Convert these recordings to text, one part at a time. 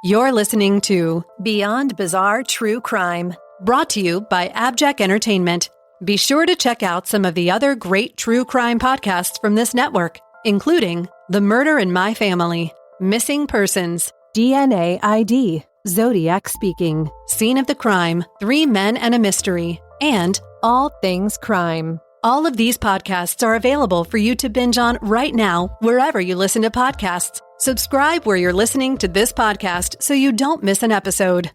You're listening to Beyond Bizarre True Crime, brought to you by AbJack Entertainment. Be sure to check out some of the other great true crime podcasts from this network, including The Murder in My Family, Missing Persons, DNA ID, Zodiac Speaking, Scene of the Crime, 3 Men and a Mystery, and All Things Crime. All of these podcasts are available for you to binge on right now, wherever you listen to podcasts. Subscribe where you're listening to this podcast so you don't miss an episode.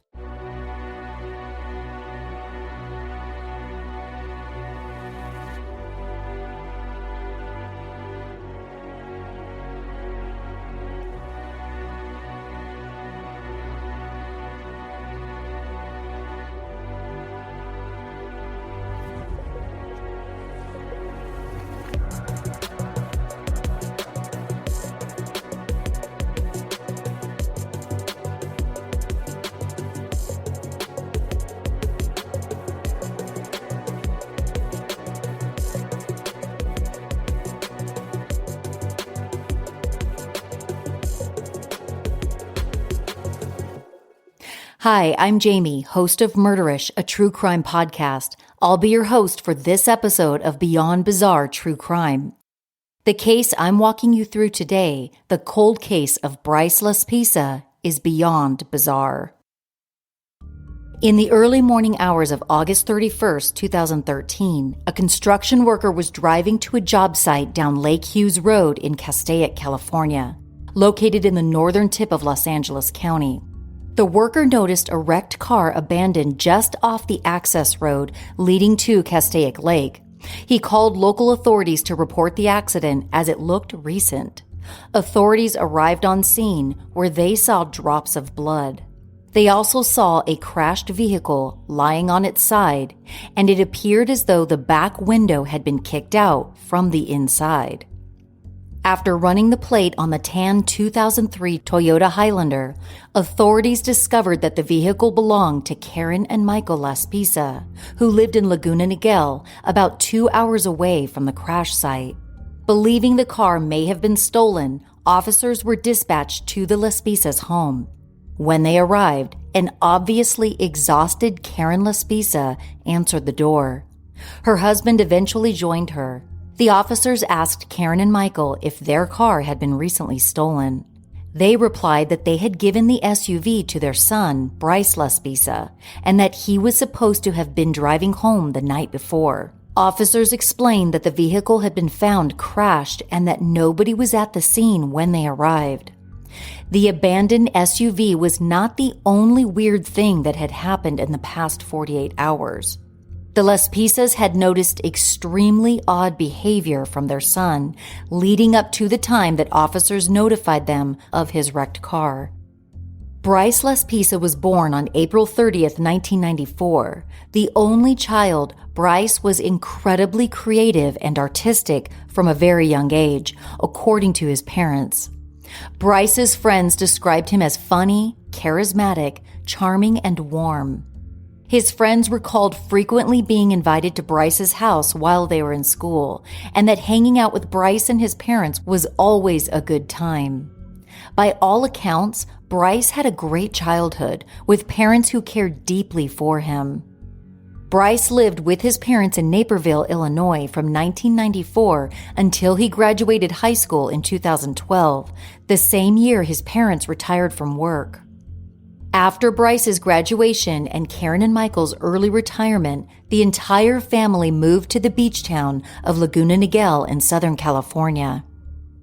Hi, I'm Jami, host of Murderish, a true crime podcast. I'll be your host for this episode of Beyond Bizarre True Crime. The case I'm walking you through today, the cold case of Bryce Laspisa, is beyond bizarre. In the early morning hours of August 31st, 2013, a construction worker was driving to a job site down Lake Hughes Road in Castaic, California, located in the northern tip of Los Angeles County. The worker noticed a wrecked car abandoned just off the access road leading to Castaic Lake. He called local authorities to report the accident as it looked recent. Authorities arrived on scene where they saw drops of blood. They also saw a crashed vehicle lying on its side, and it appeared as though the back window had been kicked out from the inside. After running the plate on the tan 2003 Toyota Highlander, authorities discovered that the vehicle belonged to Karen and Michael Laspisa, who lived in Laguna Niguel, about 2 hours away from the crash site. Believing the car may have been stolen, officers were dispatched to the Laspisa's home. When they arrived, an obviously exhausted Karen Laspisa answered the door. Her husband eventually joined her. The officers asked Karen and Michael if their car had been recently stolen. They replied that they had given the SUV to their son, Bryce Laspisa, and that he was supposed to have been driving home the night before. Officers explained that the vehicle had been found crashed and that nobody was at the scene when they arrived. The abandoned SUV was not the only weird thing that had happened in the past 48 hours. The Laspisas had noticed extremely odd behavior from their son, leading up to the time that officers notified them of his wrecked car. Bryce Laspisa was born on April 30th, 1994. The only child, Bryce was incredibly creative and artistic from a very young age, according to his parents. Bryce's friends described him as funny, charismatic, charming, and warm. His friends recalled frequently being invited to Bryce's house while they were in school, and that hanging out with Bryce and his parents was always a good time. By all accounts, Bryce had a great childhood, with parents who cared deeply for him. Bryce lived with his parents in Naperville, Illinois from 1994 until he graduated high school in 2012, the same year his parents retired from work. After Bryce's graduation and Karen and Michael's early retirement, the entire family moved to the beach town of Laguna Niguel in Southern California.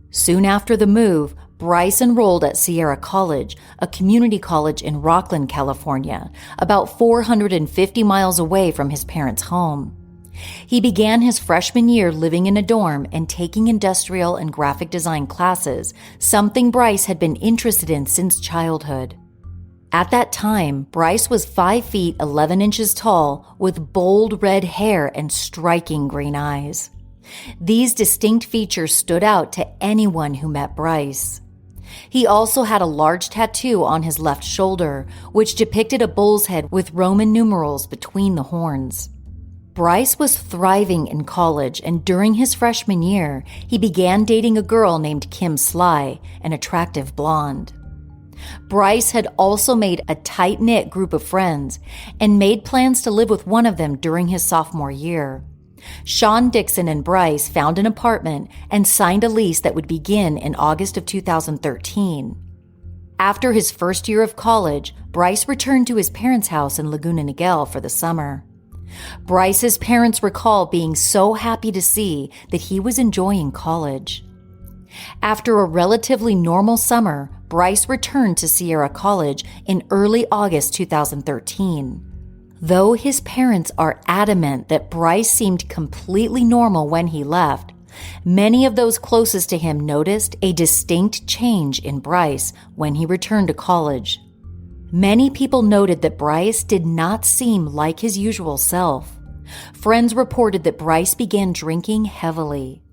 Soon after the move, Bryce enrolled at Sierra College, a community college in Rocklin, California, about 450 miles away from his parents' home. He began his freshman year living in a dorm and taking industrial and graphic design classes, something Bryce had been interested in since childhood. At that time, Bryce was 5 feet 11 inches tall with bold red hair and striking green eyes. These distinct features stood out to anyone who met Bryce. He also had a large tattoo on his left shoulder, which depicted a bull's head with Roman numerals between the horns. Bryce was thriving in college, and during his freshman year, he began dating a girl named Kim Sly, an attractive blonde. Bryce had also made a tight-knit group of friends and made plans to live with one of them during his sophomore year. Sean Dixon and Bryce found an apartment and signed a lease that would begin in August of 2013. After his first year of college, Bryce returned to his parents' house in Laguna Niguel for the summer. Bryce's parents recall being so happy to see that he was enjoying college. After a relatively normal summer, Bryce returned to Sierra College in early August 2013. Though his parents are adamant that Bryce seemed completely normal when he left, many of those closest to him noticed a distinct change in Bryce when he returned to college. Many people noted that Bryce did not seem like his usual self. Friends reported that Bryce began drinking heavily.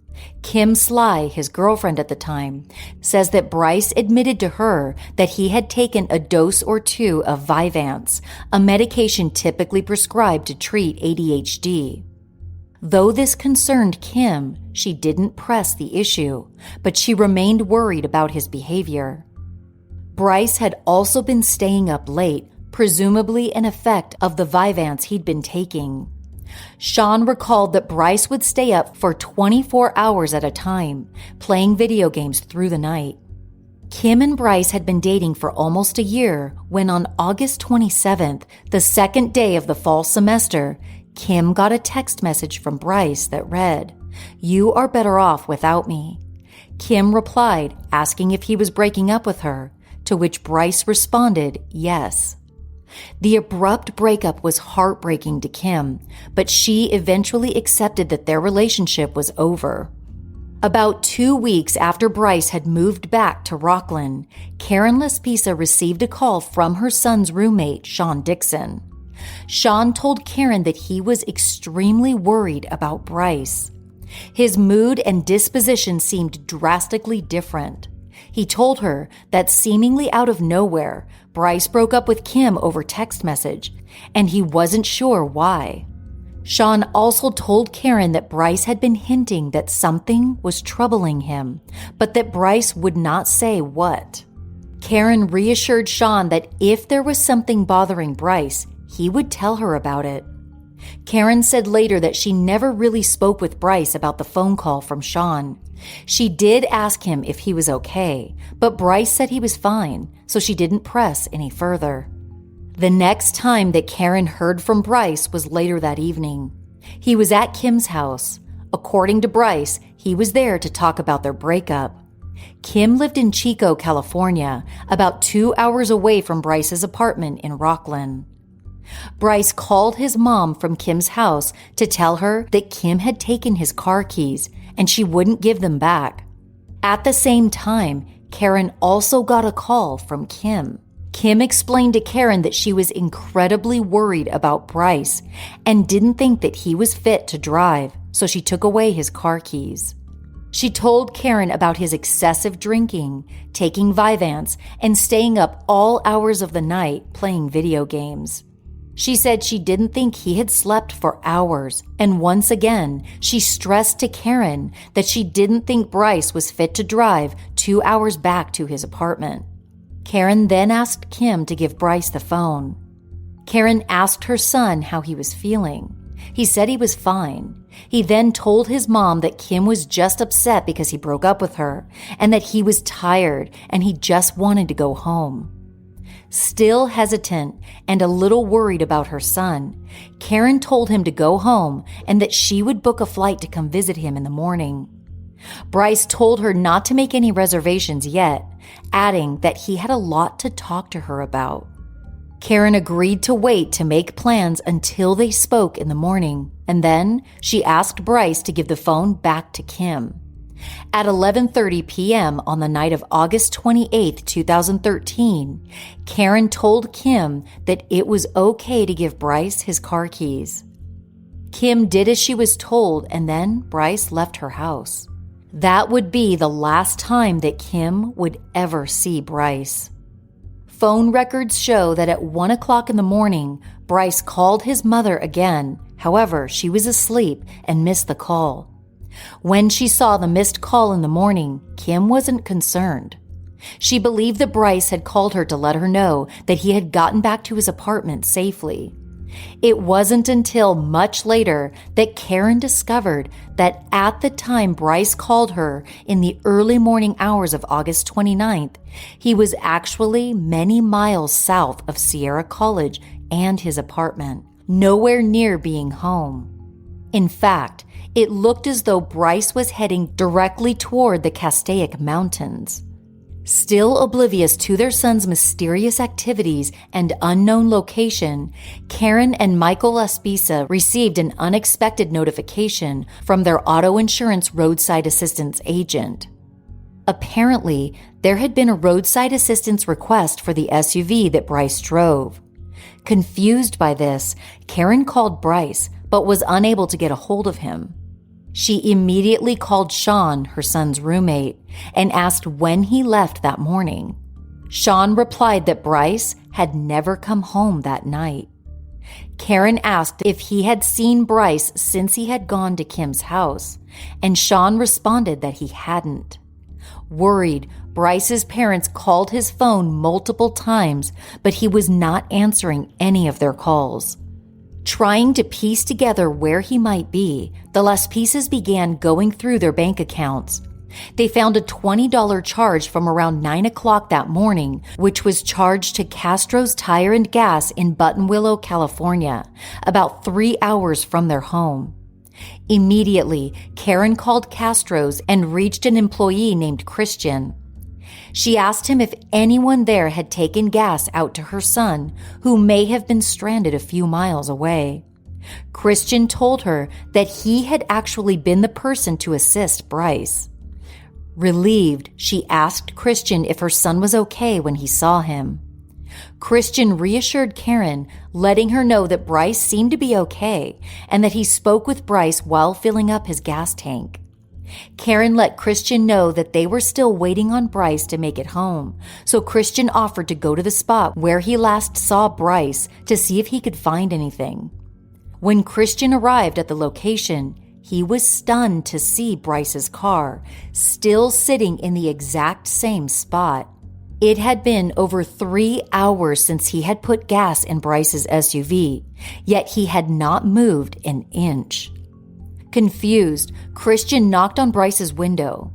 Kim Sly, his girlfriend at the time, says that Bryce admitted to her that he had taken a dose or two of Vyvanse, a medication typically prescribed to treat ADHD. Though this concerned Kim, she didn't press the issue, but she remained worried about his behavior. Bryce had also been staying up late, presumably an effect of the Vyvanse he'd been taking. Sean recalled that Bryce would stay up for 24 hours at a time, playing video games through the night. Kim and Bryce had been dating for almost a year when on August 27th, the second day of the fall semester, Kim got a text message from Bryce that read, "You are better off without me." Kim replied, asking if he was breaking up with her, to which Bryce responded, yes. The abrupt breakup was heartbreaking to Kim, but she eventually accepted that their relationship was over. About 2 weeks after Bryce had moved back to Rockland, Karen Laspisa received a call from her son's roommate, Sean Dixon. Sean told Karen that he was extremely worried about Bryce. His mood and disposition seemed drastically different. He told her that seemingly out of nowhere, Bryce broke up with Kim over text message, and he wasn't sure why. Sean also told Karen that Bryce had been hinting that something was troubling him, but that Bryce would not say what. Karen reassured Sean that if there was something bothering Bryce, he would tell her about it. Karen said later that she never really spoke with Bryce about the phone call from Sean. She did ask him if he was okay, but Bryce said he was fine, so she didn't press any further. The next time that Karen heard from Bryce was later that evening. He was at Kim's house. According to Bryce, he was there to talk about their breakup. Kim lived in Chico, California, about 2 hours away from Bryce's apartment in Rockland. Bryce called his mom from Kim's house to tell her that Kim had taken his car keys and she wouldn't give them back. At the same time, Karen also got a call from Kim. Kim explained to Karen that she was incredibly worried about Bryce and didn't think that he was fit to drive, so she took away his car keys. She told Karen about his excessive drinking, taking Vyvanse, and staying up all hours of the night playing video games. She said she didn't think he had slept for hours, and once again, she stressed to Karen that she didn't think Bryce was fit to drive 2 hours back to his apartment. Karen then asked Kim to give Bryce the phone. Karen asked her son how he was feeling. He said he was fine. He then told his mom that Kim was just upset because he broke up with her, and that he was tired and he just wanted to go home. Still hesitant and a little worried about her son, Karen told him to go home and that she would book a flight to come visit him in the morning. Bryce told her not to make any reservations yet, adding that he had a lot to talk to her about. Karen agreed to wait to make plans until they spoke in the morning, and then she asked Bryce to give the phone back to Kim. At 11:30 p.m. on the night of August 28, 2013, Karen told Kim that it was okay to give Bryce his car keys. Kim did as she was told, and then Bryce left her house. That would be the last time that Kim would ever see Bryce. Phone records show that at 1 o'clock in the morning, Bryce called his mother again. However, she was asleep and missed the call. When she saw the missed call in the morning, Kim wasn't concerned. She believed that Bryce had called her to let her know that he had gotten back to his apartment safely. It wasn't until much later that Karen discovered that at the time Bryce called her in the early morning hours of August 29th, he was actually many miles south of Sierra College and his apartment, nowhere near being home. In fact, it looked as though Bryce was heading directly toward the Castaic Mountains. Still oblivious to their son's mysterious activities and unknown location, Karen and Michael Laspisa received an unexpected notification from their auto insurance roadside assistance agent. Apparently, there had been a roadside assistance request for the SUV that Bryce drove. Confused by this, Karen called Bryce, but was unable to get a hold of him. She immediately called Sean, her son's roommate, and asked when he left that morning. Sean replied that Bryce had never come home that night. Karen asked if he had seen Bryce since he had gone to Kim's house, and Sean responded that he hadn't. Worried, Bryce's parents called his phone multiple times, but he was not answering any of their calls. Trying to piece together where he might be, the Laspisas began going through their bank accounts. They found a $20 charge from around 9 o'clock that morning, which was charged to Castro's Tire and Gas in Buttonwillow, California, about 3 hours from their home. Immediately, Karen called Castro's and reached an employee named Christian. She asked him if anyone there had taken gas out to her son, who may have been stranded a few miles away. Christian told her that he had actually been the person to assist Bryce. Relieved, she asked Christian if her son was okay when he saw him. Christian reassured Karen, letting her know that Bryce seemed to be okay and that he spoke with Bryce while filling up his gas tank. Karen let Christian know that they were still waiting on Bryce to make it home, so Christian offered to go to the spot where he last saw Bryce to see if he could find anything. When Christian arrived at the location, he was stunned to see Bryce's car still sitting in the exact same spot. It had been over 3 hours since he had put gas in Bryce's SUV, yet he had not moved an inch. Confused, Christian knocked on Bryce's window.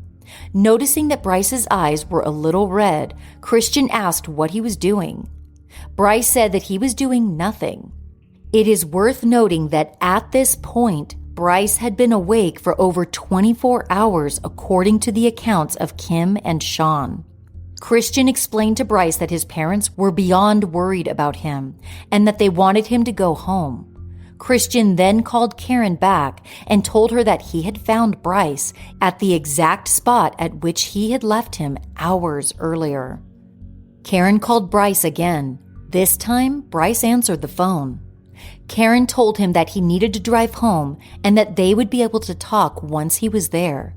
Noticing that Bryce's eyes were a little red, Christian asked what he was doing. Bryce said that he was doing nothing. It is worth noting that at this point, Bryce had been awake for over 24 hours according to the accounts of Kim and Sean. Christian explained to Bryce that his parents were beyond worried about him and that they wanted him to go home. Christian then called Karen back and told her that he had found Bryce at the exact spot at which he had left him hours earlier. Karen called Bryce again. This time, Bryce answered the phone. Karen told him that he needed to drive home and that they would be able to talk once he was there.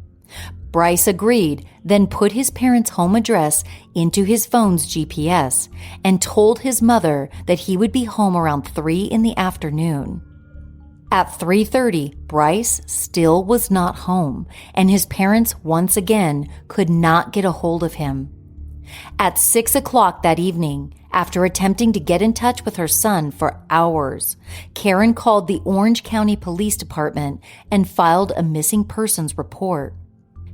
Bryce agreed, then put his parents' home address into his phone's GPS and told his mother that he would be home around 3 in the afternoon. At 3:30, Bryce still was not home, and his parents once again could not get a hold of him. At 6 o'clock that evening, after attempting to get in touch with her son for hours, Karen called the Orange County Police Department and filed a missing persons report.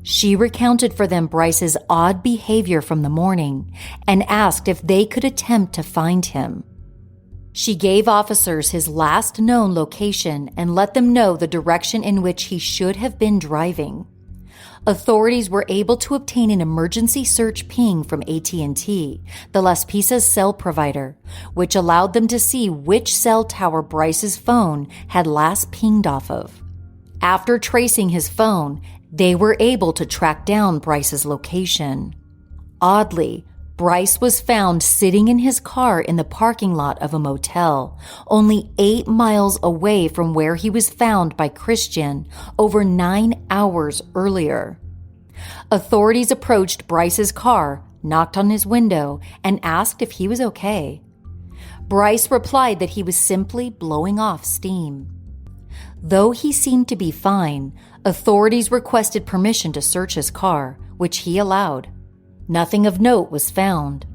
She recounted for them Bryce's odd behavior from the morning and asked if they could attempt to find him. She gave officers his last known location and let them know the direction in which he should have been driving. Authorities were able to obtain an emergency search ping from AT&T, the Laspisa's cell provider, which allowed them to see which cell tower Bryce's phone had last pinged off of. After tracing his phone, they were able to track down Bryce's location. Oddly, Bryce was found sitting in his car in the parking lot of a motel, only 8 miles away from where he was found by Christian over 9 hours earlier. Authorities approached Bryce's car, knocked on his window, and asked if he was okay. Bryce replied that he was simply blowing off steam. Though he seemed to be fine, authorities requested permission to search his car, which he allowed. Nothing of note was found.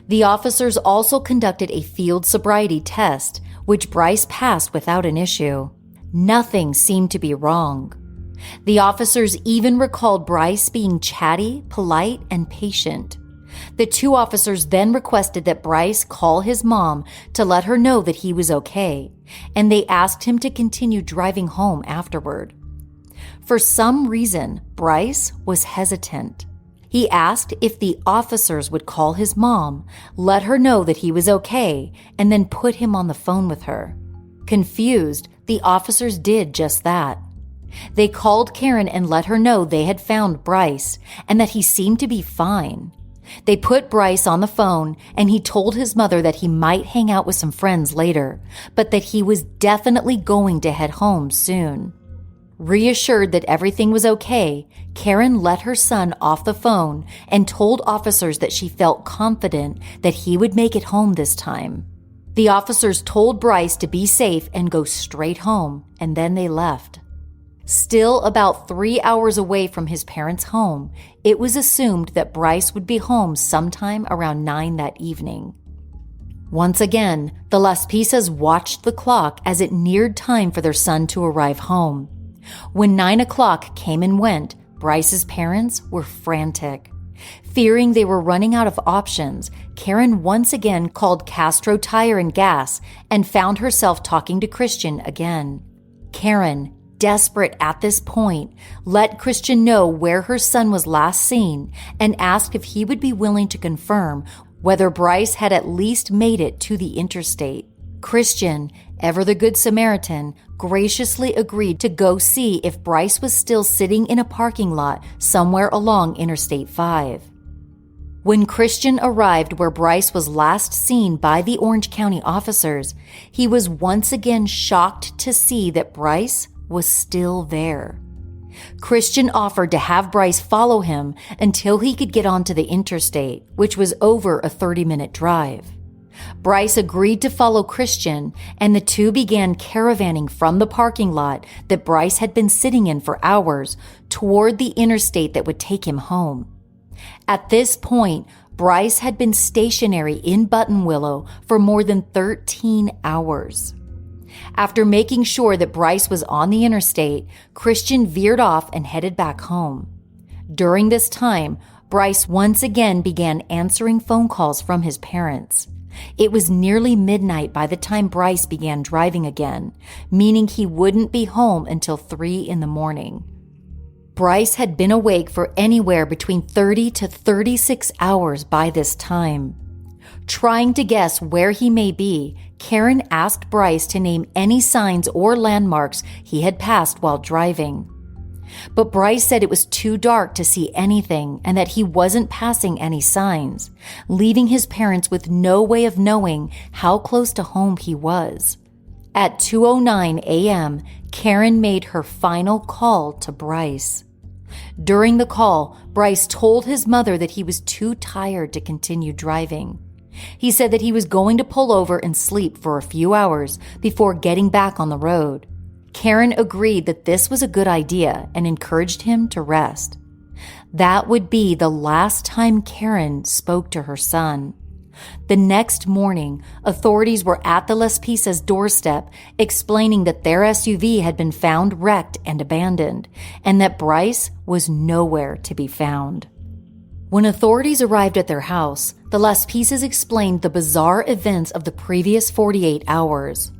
The officers also conducted a field sobriety test, which Bryce passed without an issue. Nothing seemed to be wrong. The officers even recalled Bryce being chatty, polite, and patient. The two officers then requested that Bryce call his mom to let her know that he was okay, and they asked him to continue driving home afterward. For some reason, Bryce was hesitant. He asked if the officers would call his mom, let her know that he was okay, and then put him on the phone with her. Confused, the officers did just that. They called Karen and let her know they had found Bryce and that he seemed to be fine. They put Bryce on the phone and he told his mother that he might hang out with some friends later, but that he was definitely going to head home soon. Reassured that everything was okay, Karen let her son off the phone and told officers that she felt confident that he would make it home this time. The officers told Bryce to be safe and go straight home, and then they left. Still about 3 hours away from his parents' home, it was assumed that Bryce would be home sometime around 9 that evening. Once again, the Laspisas watched the clock as it neared time for their son to arrive home. When 9 o'clock came and went, Bryce's parents were frantic. Fearing they were running out of options, Karen once again called Castro Tire and Gas and found herself talking to Christian again. Karen, desperate at this point, let Christian know where her son was last seen and asked if he would be willing to confirm whether Bryce had at least made it to the interstate. Christian, ever the Good Samaritan, graciously agreed to go see if Bryce was still sitting in a parking lot somewhere along Interstate 5. When Christian arrived where Bryce was last seen by the Orange County officers, he was once again shocked to see that Bryce was still there. Christian offered to have Bryce follow him until he could get onto the interstate, which was over a 30-minute drive. Bryce agreed to follow Christian, and the two began caravanning from the parking lot that Bryce had been sitting in for hours toward the interstate that would take him home. At this point, Bryce had been stationary in Buttonwillow for more than 13 hours. After making sure that Bryce was on the interstate, Christian veered off and headed back home. During this time, Bryce once again began answering phone calls from his parents. It was nearly midnight by the time Bryce began driving again, meaning he wouldn't be home until 3 in the morning. Bryce had been awake for anywhere between 30 to 36 hours by this time. Trying to guess where he may be, Karen asked Bryce to name any signs or landmarks he had passed while driving. But Bryce said it was too dark to see anything and that he wasn't passing any signs, leaving his parents with no way of knowing how close to home he was. At 2:09 a.m., Karen made her final call to Bryce. During the call, Bryce told his mother that he was too tired to continue driving. He said that he was going to pull over and sleep for a few hours before getting back on the road. Karen agreed that this was a good idea and encouraged him to rest. That would be the last time Karen spoke to her son. The next morning, authorities were at the Laspisas' doorstep explaining that their SUV had been found wrecked and abandoned, and that Bryce was nowhere to be found. When authorities arrived at their house, the Laspisas explained the bizarre events of the previous 48 hours.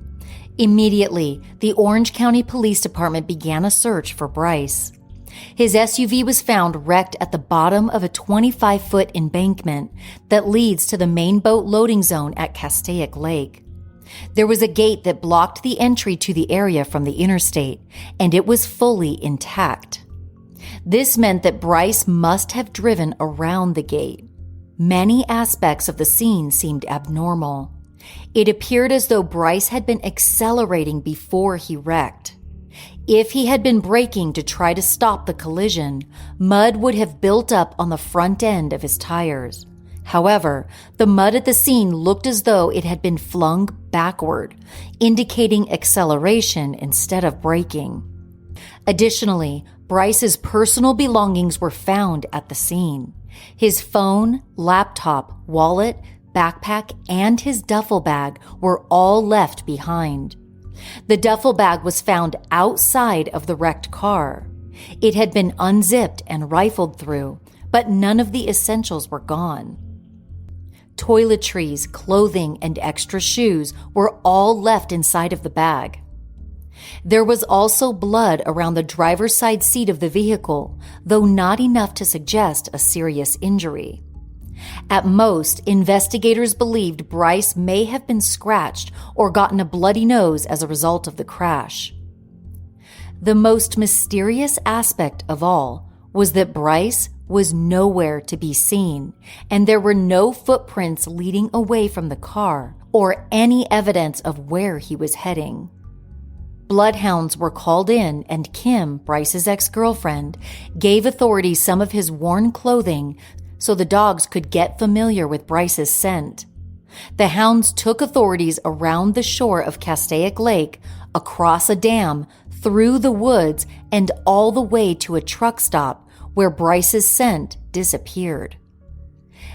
Immediately, the Orange County Police Department began a search for Bryce. His SUV was found wrecked at the bottom of a 25-foot embankment that leads to the main boat loading zone at Castaic Lake. There was a gate that blocked the entry to the area from the interstate, and it was fully intact. This meant that Bryce must have driven around the gate. Many aspects of the scene seemed abnormal. It appeared as though Bryce had been accelerating before he wrecked. If he had been braking to try to stop the collision, mud would have built up on the front end of his tires. However, the mud at the scene looked as though it had been flung backward, indicating acceleration instead of braking. Additionally, Bryce's personal belongings were found at the scene. His phone, laptop, wallet, backpack, and his duffel bag were all left behind. The duffel bag was found outside of the wrecked car. It had been unzipped and rifled through, but none of the essentials were gone. Toiletries, clothing, and extra shoes were all left inside of the bag. There was also blood around the driver's side seat of the vehicle, though not enough to suggest a serious injury. At most, investigators believed Bryce may have been scratched or gotten a bloody nose as a result of the crash. The most mysterious aspect of all was that Bryce was nowhere to be seen, and there were no footprints leading away from the car or any evidence of where he was heading. Bloodhounds were called in, and Kim, Bryce's ex-girlfriend, gave authorities some of his worn clothing so the dogs could get familiar with Bryce's scent. The hounds took authorities around the shore of Castaic Lake, across a dam, through the woods, and all the way to a truck stop where Bryce's scent disappeared.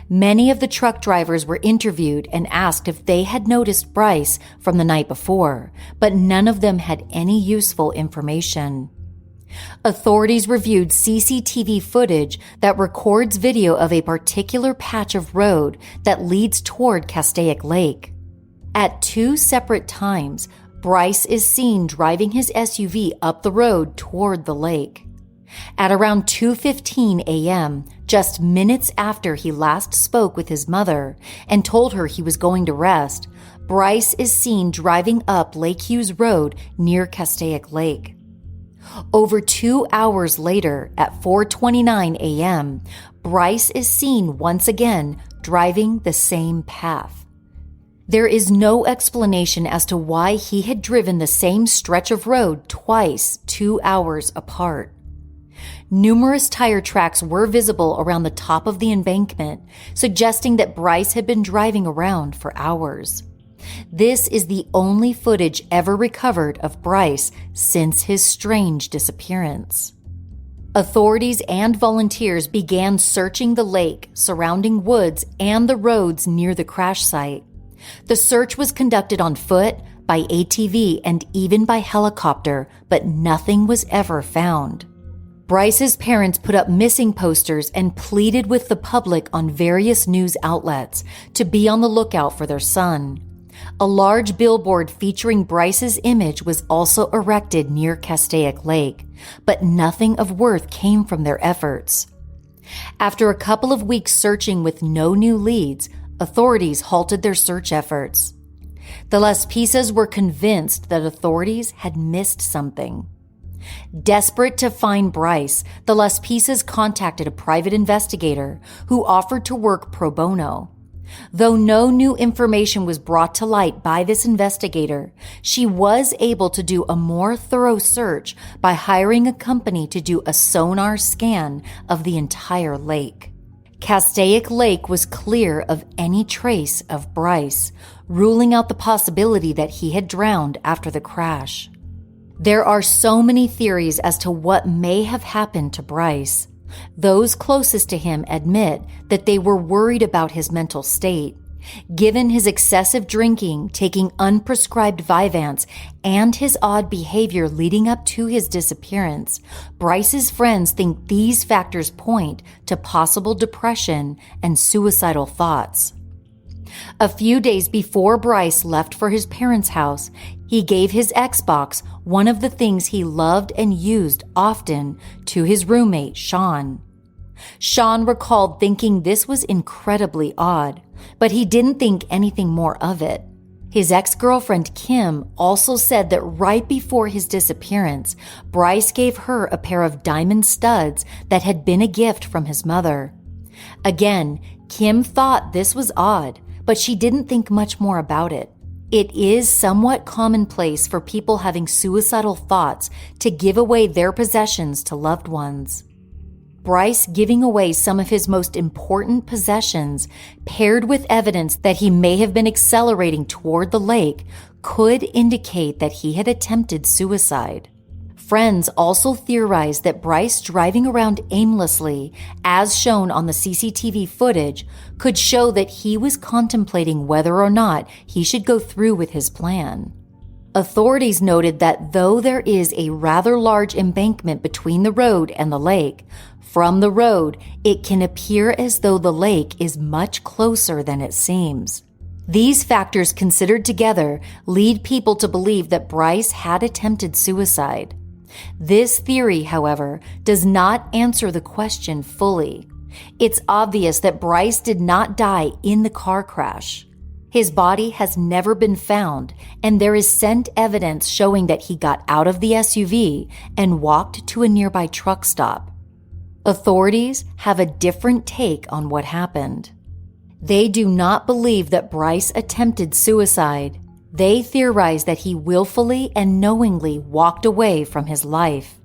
Many of the truck drivers were interviewed and asked if they had noticed Bryce from the night before, but none of them had any useful information. Authorities reviewed CCTV footage that records video of a particular patch of road that leads toward Castaic Lake. At 2 separate times, Bryce is seen driving his SUV up the road toward the lake. At around 2:15 a.m., just minutes after he last spoke with his mother and told her he was going to rest, Bryce is seen driving up Lake Hughes Road near Castaic Lake. Over 2 hours later, at 4:29 a.m., Bryce is seen once again driving the same path. There is no explanation as to why he had driven the same stretch of road twice, 2 hours apart. Numerous tire tracks were visible around the top of the embankment, suggesting that Bryce had been driving around for hours. This is the only footage ever recovered of Bryce since his strange disappearance. Authorities and volunteers began searching the lake, surrounding woods, and the roads near the crash site. The search was conducted on foot, by ATV, and even by helicopter, but nothing was ever found. Bryce's parents put up missing posters and pleaded with the public on various news outlets to be on the lookout for their son. A large billboard featuring Bryce's image was also erected near Castaic Lake, but nothing of worth came from their efforts. After a couple of weeks searching with no new leads, authorities halted their search efforts. The Laspisas were convinced that authorities had missed something. Desperate to find Bryce, the Laspisas contacted a private investigator who offered to work pro bono. Though no new information was brought to light by this investigator, she was able to do a more thorough search by hiring a company to do a sonar scan of the entire lake. Castaic Lake was clear of any trace of Bryce, ruling out the possibility that he had drowned after the crash. There are so many theories as to what may have happened to Bryce. Those closest to him admit that they were worried about his mental state. Given his excessive drinking, taking unprescribed Vyvanse, and his odd behavior leading up to his disappearance, Bryce's friends think these factors point to possible depression and suicidal thoughts. A few days before Bryce left for his parents' house, he gave his Xbox, one of the things he loved and used often, to his roommate, Sean. Sean recalled thinking this was incredibly odd, but he didn't think anything more of it. His ex-girlfriend, Kim, also said that right before his disappearance, Bryce gave her a pair of diamond studs that had been a gift from his mother. Again, Kim thought this was odd, but she didn't think much more about it. It is somewhat commonplace for people having suicidal thoughts to give away their possessions to loved ones. Bryce giving away some of his most important possessions, paired with evidence that he may have been accelerating toward the lake, could indicate that he had attempted suicide. Friends also theorized that Bryce driving around aimlessly, as shown on the CCTV footage, could show that he was contemplating whether or not he should go through with his plan. Authorities noted that though there is a rather large embankment between the road and the lake, from the road, it can appear as though the lake is much closer than it seems. These factors considered together lead people to believe that Bryce had attempted suicide. This theory, however, does not answer the question fully. It's obvious that Bryce did not die in the car crash. His body has never been found, and there is scent evidence showing that he got out of the SUV and walked to a nearby truck stop. Authorities have a different take on what happened. They do not believe that Bryce attempted suicide. They theorize that he willfully and knowingly walked away from his life.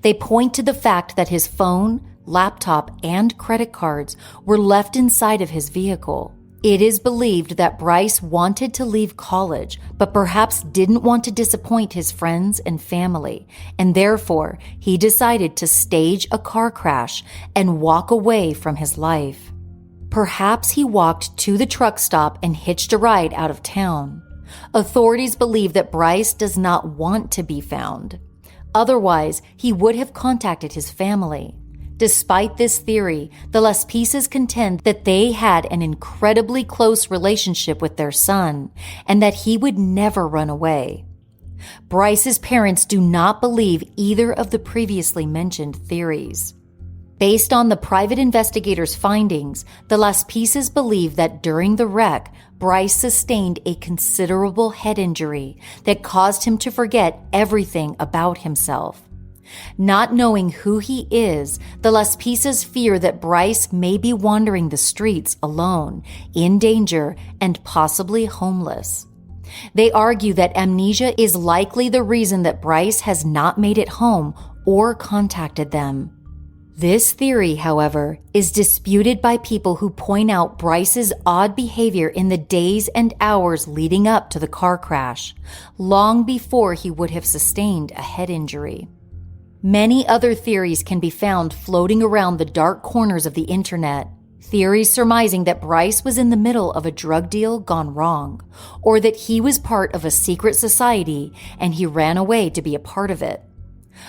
They point to the fact that his phone, laptop, and credit cards were left inside of his vehicle. It is believed that Bryce wanted to leave college, but perhaps didn't want to disappoint his friends and family, and therefore he decided to stage a car crash and walk away from his life. Perhaps he walked to the truck stop and hitched a ride out of town. Authorities believe that Bryce does not want to be found. Otherwise, he would have contacted his family. Despite this theory, the Laspisas contend that they had an incredibly close relationship with their son and that he would never run away. Bryce's parents do not believe either of the previously mentioned theories. Based on the private investigators' findings, the Laspisas believe that during the wreck, Bryce sustained a considerable head injury that caused him to forget everything about himself. Not knowing who he is, the Laspisas fear that Bryce may be wandering the streets alone, in danger, and possibly homeless. They argue that amnesia is likely the reason that Bryce has not made it home or contacted them. This theory, however, is disputed by people who point out Bryce's odd behavior in the days and hours leading up to the car crash, long before he would have sustained a head injury. Many other theories can be found floating around the dark corners of the internet. Theories surmising that Bryce was in the middle of a drug deal gone wrong, or that he was part of a secret society and he ran away to be a part of it.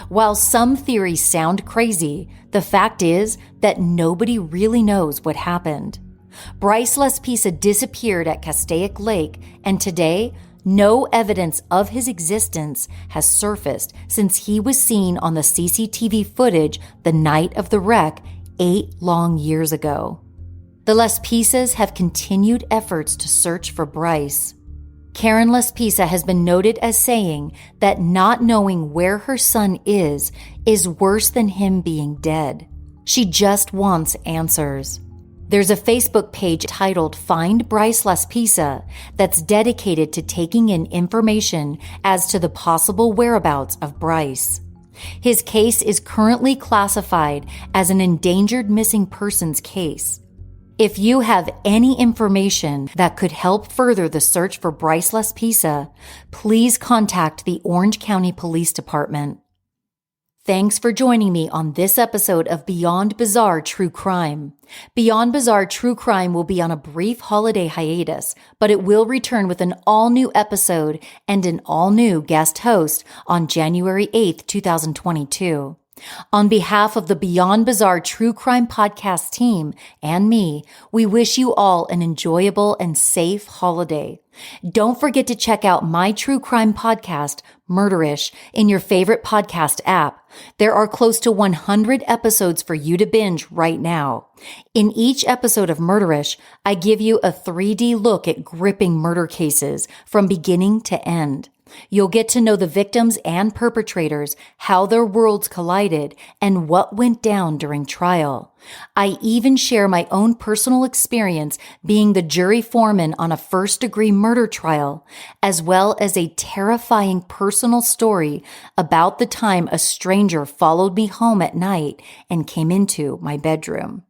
While some theories sound crazy, the fact is that nobody really knows what happened. Bryce Laspisa disappeared at Castaic Lake, and today, no evidence of his existence has surfaced since he was seen on the CCTV footage the night of the wreck 8 long years ago. The Laspisas have continued efforts to search for Bryce. Karen Laspisa has been noted as saying that not knowing where her son is worse than him being dead. She just wants answers. There's a Facebook page titled Find Bryce Laspisa that's dedicated to taking in information as to the possible whereabouts of Bryce. His case is currently classified as an endangered missing persons case. If you have any information that could help further the search for Bryce Laspisa, please contact the Orange County Police Department. Thanks for joining me on this episode of Beyond Bizarre True Crime. Beyond Bizarre True Crime will be on a brief holiday hiatus, but it will return with an all-new episode and an all-new guest host on January 8th, 2022. On behalf of the Beyond Bizarre True Crime podcast team and me, we wish you all an enjoyable and safe holiday. Don't forget to check out my true crime podcast, Murderish, in your favorite podcast app. There are close to 100 episodes for you to binge right now. In each episode of Murderish, I give you a 3D look at gripping murder cases from beginning to end. You'll get to know the victims and perpetrators, how their worlds collided, and what went down during trial. I even share my own personal experience being the jury foreman on a first-degree murder trial, as well as a terrifying personal story about the time a stranger followed me home at night and came into my bedroom.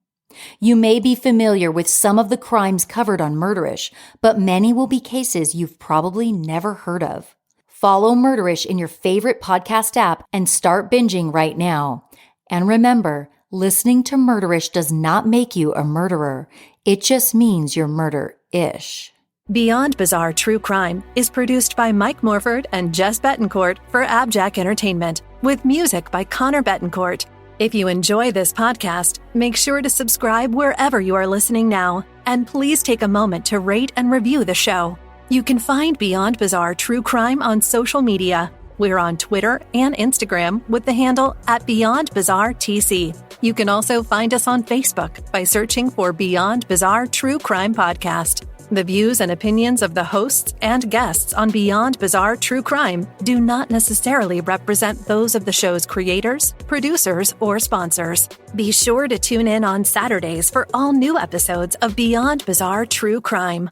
You may be familiar with some of the crimes covered on Murderish, but many will be cases you've probably never heard of. Follow Murderish in your favorite podcast app and start binging right now. And remember, listening to Murderish does not make you a murderer. It just means you're murder-ish. Beyond Bizarre True Crime is produced by Mike Morford and Jess Betancourt for AbJack Entertainment, with music by Connor Betancourt. If you enjoy this podcast, make sure to subscribe wherever you are listening now, and please take a moment to rate and review the show. You can find Beyond Bizarre True Crime on social media. We're on Twitter and Instagram with the handle @BeyondBizarreTC. You can also find us on Facebook by searching for Beyond Bizarre True Crime Podcast. The views and opinions of the hosts and guests on Beyond Bizarre True Crime do not necessarily represent those of the show's creators, producers, or sponsors. Be sure to tune in on Saturdays for all new episodes of Beyond Bizarre True Crime.